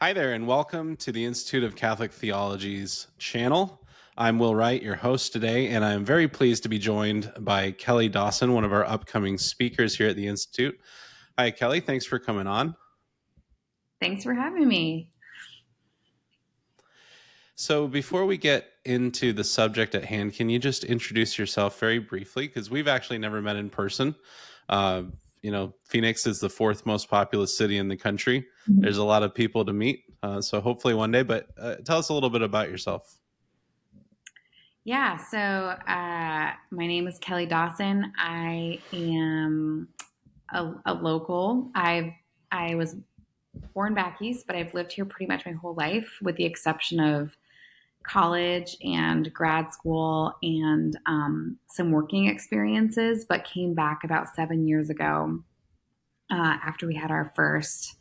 Hi there, and welcome to the Institute of Catholic Theology's channel. I'm Will Wright, your host today, and I'm very pleased to be joined by Kelley Dawson, one of our upcoming speakers here at the Institute. Hi, Kelley. Thanks for coming on. Thanks for having me. So, before we get into the subject at hand, can you just introduce yourself very briefly? Because we've actually never met in person. Uh, Phoenix is the fourth most populous city in the country. There's a lot of people to meet. So, hopefully one day, but tell us a little bit about yourself. Yeah, so my name is Kelley Dawson. I am a local. I was born back east, but I've lived here pretty much my whole life, with the exception of college and grad school and some working experiences. But came back about 7 years ago after we had our first,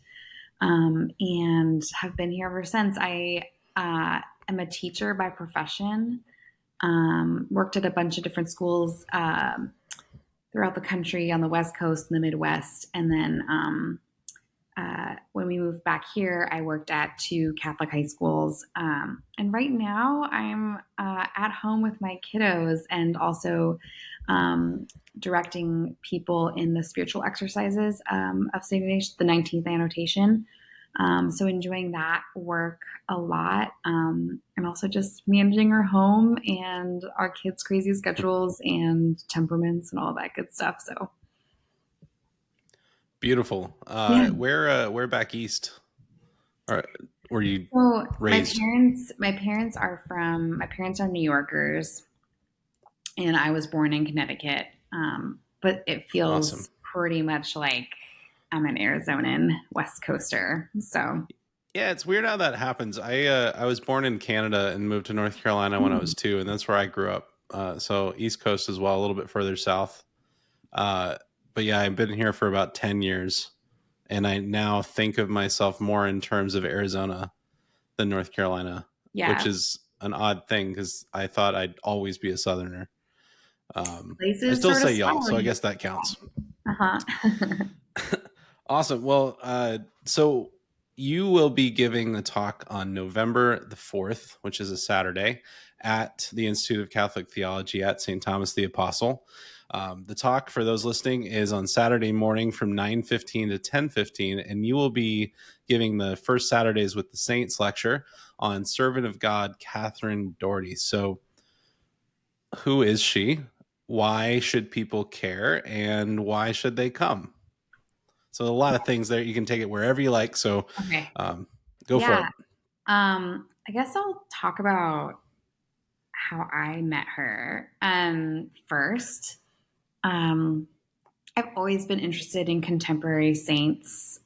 and have been here ever since. I am a teacher by profession. Worked at a bunch of different schools throughout the country, on the West Coast and the Midwest. And then when we moved back here, I worked at two Catholic high schools. And right now I'm at home with my kiddos, and also directing people in the spiritual exercises of St. Ignatius, the 19th annotation. So enjoying that work a lot, and also just managing our home and our kids' crazy schedules and temperaments and all that good stuff. So Beautiful. yeah. Where back east were you So raised? my parents are New Yorkers, and I was born in Connecticut. But it Awesome. feels pretty much like I'm an Arizonan West Coaster. So Yeah, it's weird how that happens. I was born in Canada and moved to North Carolina when I was 2, and that's where I grew up. So East Coast as well, a little bit further south. Uh, but yeah, I've been here for about 10 years, and I now think of myself more in terms of Arizona than North Carolina, which yeah, is an odd thing because I thought I'd always be a Southerner. I places still sort of say y'all, so I swirling. guess that counts. Uh huh. Awesome. Well, so you will be giving the talk on November the 4th, which is a Saturday, at the Institute of Catholic Theology at St. Thomas the Apostle. The talk, for those listening, is on Saturday morning from 9:15 to 10:15, and you will be giving the First Saturdays with the Saints lecture on Servant of God, Catherine Doherty. So, who is she? Why should people care? And why should they come? So a lot of things there. You can take it wherever you like. So Okay. um, go for Yeah. it. I guess I'll talk about how I met her. First, um, I've always been interested in contemporary saints,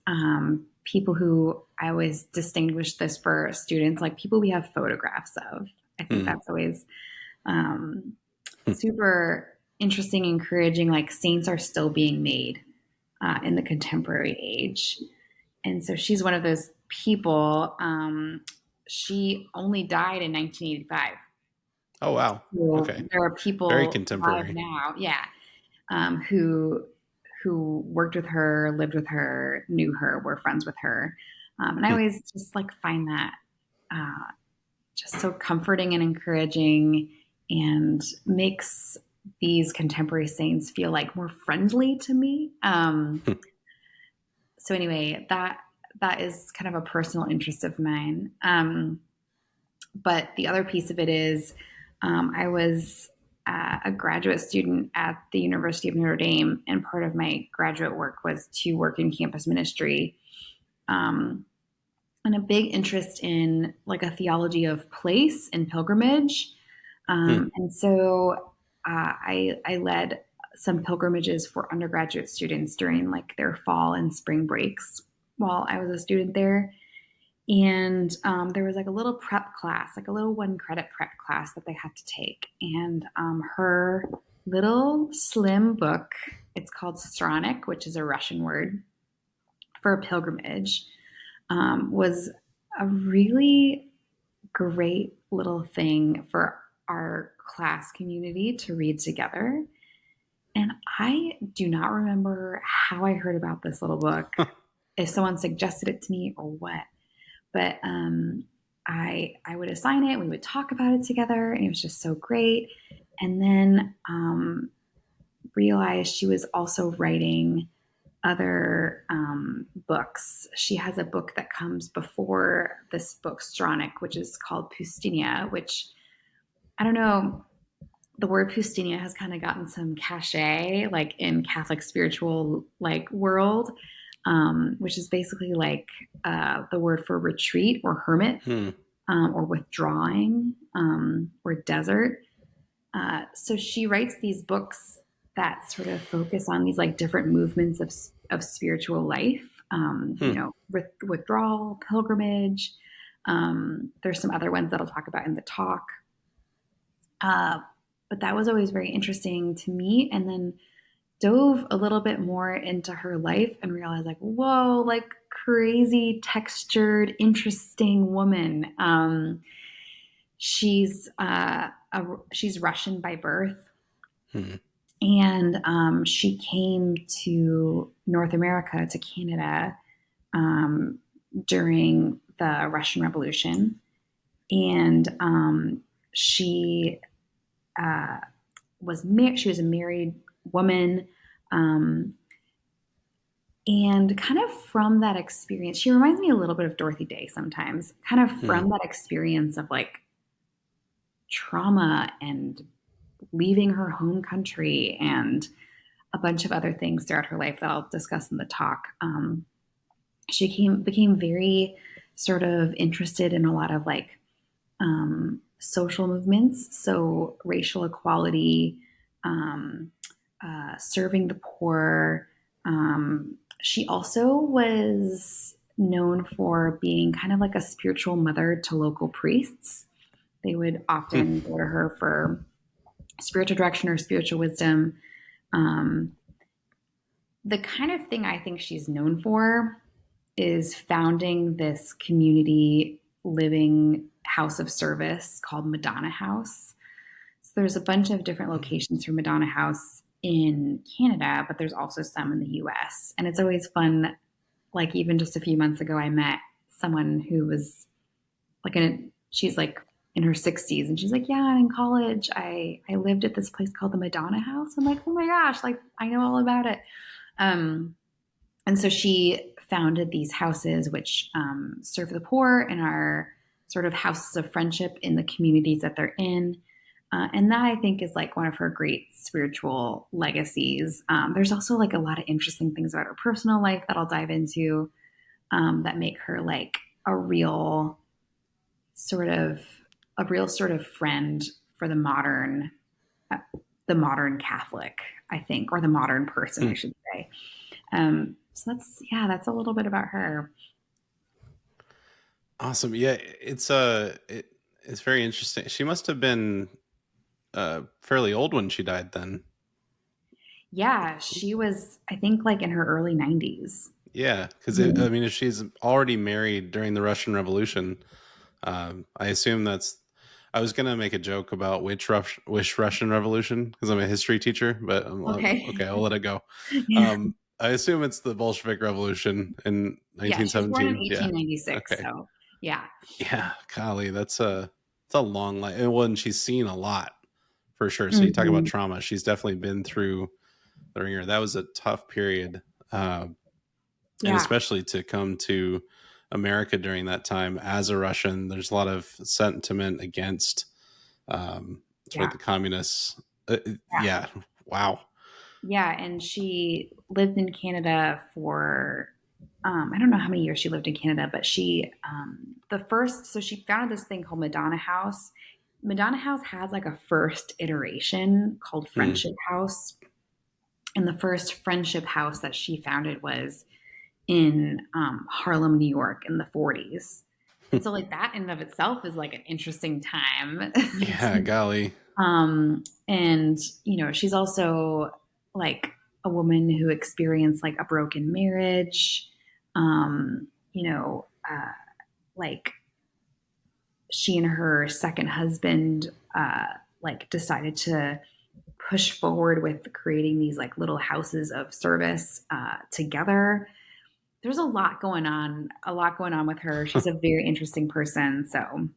people who I always distinguish this for students, like people we have photographs of. I think Hmm. that's always um, super interesting, encouraging. Like saints are still being made in the contemporary age. And so she's one of those people. She only died in 1985. Oh, wow. So Okay. there are Very people alive contemporary. now, yeah, who worked with her, lived with her, knew her, were friends with her, and I Hmm. always just like find that uh, just so comforting and encouraging, and makes these contemporary saints feel like more friendly to me. So anyway, that is kind of a personal interest of mine. But the other piece of it is, I was a graduate student at the University of Notre Dame, and part of my graduate work was to work in campus ministry, um, and a big interest in like a theology of place and pilgrimage. Hmm. And so I led some pilgrimages for undergraduate students during like their fall and spring breaks while I was a student there. And there was like a little prep class, like a little 1 credit prep class that they had to take. And her little slim book, it's called Stronic, which is a Russian word for a pilgrimage, was a really great little thing for our class community to read together. And I do not remember how I heard about this little book, if someone suggested it to me or what. but I would assign it. We would talk about it together, and it was just so great. And then realized she was also writing other books. She has a book that comes before this book, Stronach, which is called Pustinia, which I don't know. The word Pustinia has kind of gotten some cachet, like in Catholic spiritual like world, which is basically like the word for retreat or hermit, Hmm. or withdrawing, or desert. So she writes these books that sort of focus on these like different movements of spiritual life, Hmm. withdrawal, pilgrimage. There's some other ones that I'll talk about in the talk. Uh, but that was always very interesting to me. And then dove a little bit more into her life and realized, like, whoa, like crazy, textured, interesting woman. She's Russian by birth, Hmm. and she came to North America, to Canada, um, during the Russian Revolution, and she uh, she was a married woman, um, and kind of from that experience, she reminds me a little bit of Dorothy Day sometimes. Kind of Hmm. from that experience of like trauma and leaving her home country and a bunch of other things throughout her life that I'll discuss in the talk. She became very sort of interested in a lot of like social movements, so racial equality, um, serving the poor. She also was known for being kind of like a spiritual mother to local priests. They would Hmm. often go to her for spiritual direction or spiritual wisdom. Um, the kind of thing I think she's known for is founding this community living house of service called Madonna House. So there's a bunch of different locations for Madonna House in Canada, but there's also some in the US. And it's always fun. Like even just a few months ago, I met someone who was like she's like in her 60s, and she's like, yeah, in college I lived at this place called the Madonna House. I'm like, oh my gosh, like I know all about it. Um, and so she founded these houses which serve the poor and are sort of houses of friendship in the communities that they're in. And that I think is like one of her great spiritual legacies. There's also like a lot of interesting things about her personal life that I'll dive into, that make her like a real sort of friend for uh, the modern Catholic, I think, or the modern person, I Hmm. should say. So that's a little bit about her. Awesome. Yeah, it's very interesting. She must have been fairly old when she died then. Yeah, she was, I think, like in her early 90s. Yeah, because I Mhm. mean, if she's already married during the Russian Revolution, I assume that's. I was gonna make a joke about which Russian Revolution because I'm a history teacher, but Okay. okay, I'll let it go. Yeah. I assume it's the Bolshevik Revolution in Yeah, she was born in 1917. Yeah. 1896. Okay. So, yeah. Yeah, golly, it's a long life, and when she's seen a lot for sure. So you talk about Hmm. trauma; she's definitely been through the ringer. That was a tough period, and Yeah. especially to come to America during that time as a Russian. There's a lot of sentiment against sort of Yeah. the communists. Yeah. Yeah, wow. Yeah. And she lived in Canada for, I don't know how many years she lived in Canada, but so she founded this thing called Madonna House. Madonna House has like a first iteration called Hmm. Friendship House. And the first Friendship House that she founded was in Harlem, New York in the 40s. And so, like, that in and of itself is like an interesting time. Yeah, golly. And, she's also like a woman who experienced like a broken marriage. Um, you know, uh, like she and her second husband, like decided to push forward with creating these like little houses of service together. there's a lot going on with her. She's a very interesting person. So I'm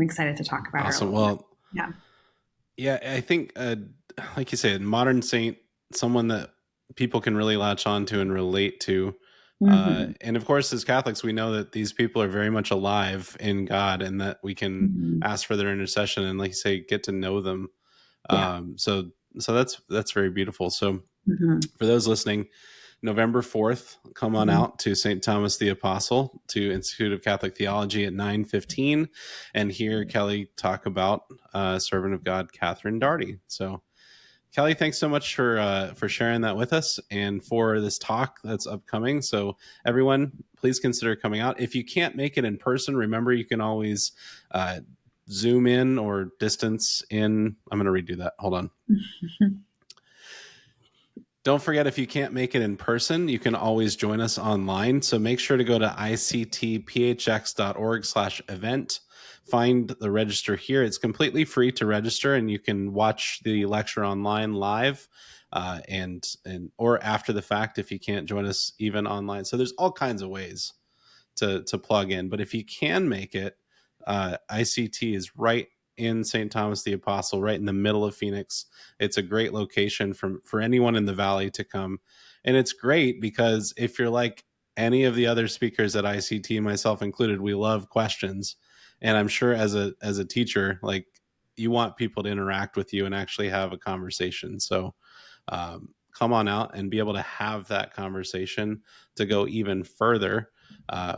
excited to talk about her a Awesome. little bit. Well, Yeah. yeah, I think, like you said, modern saint, someone that people can really latch on to and relate to. Hmm. And of course, as Catholics, we know that these people are very much alive in God, and that we can Hmm. ask for their intercession and, like you say, get to know them. Yeah. So that's very beautiful. So Hmm. for those listening, November 4th, come on Hmm. out to St. Thomas the Apostle to Institute of Catholic Theology at 9:15 and hear Kelley talk about servant of God, Catherine Doherty. So Kelley, thanks so much for sharing that with us and for this talk that's upcoming. So everyone, please consider coming out. If you can't make it in person, remember you can always zoom in or distance in. I'm going to redo that. Hold on. Don't forget, if you can't make it in person, you can always join us online. So make sure to go to ictphx.org/event. Find the register here. It's completely free to register, and you can watch the lecture online live, and or after the fact if you can't join us even online. So there's all kinds of ways to plug in. But if you can make it, ICT is right in St. Thomas the Apostle, right in the middle of Phoenix. It's a great location for anyone in the valley to come. And it's great because if you're like any of the other speakers at ICT, myself included, we love questions. And I'm sure as a teacher, like you want people to interact with you and actually have a conversation. So come on out and be able to have that conversation to go even further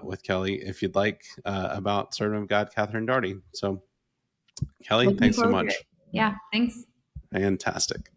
with Kelley, if you'd like, about Servant of God, Catherine Doherty. So, Kelley, Looking thanks so forward to it. much. Yeah. Thanks. Fantastic.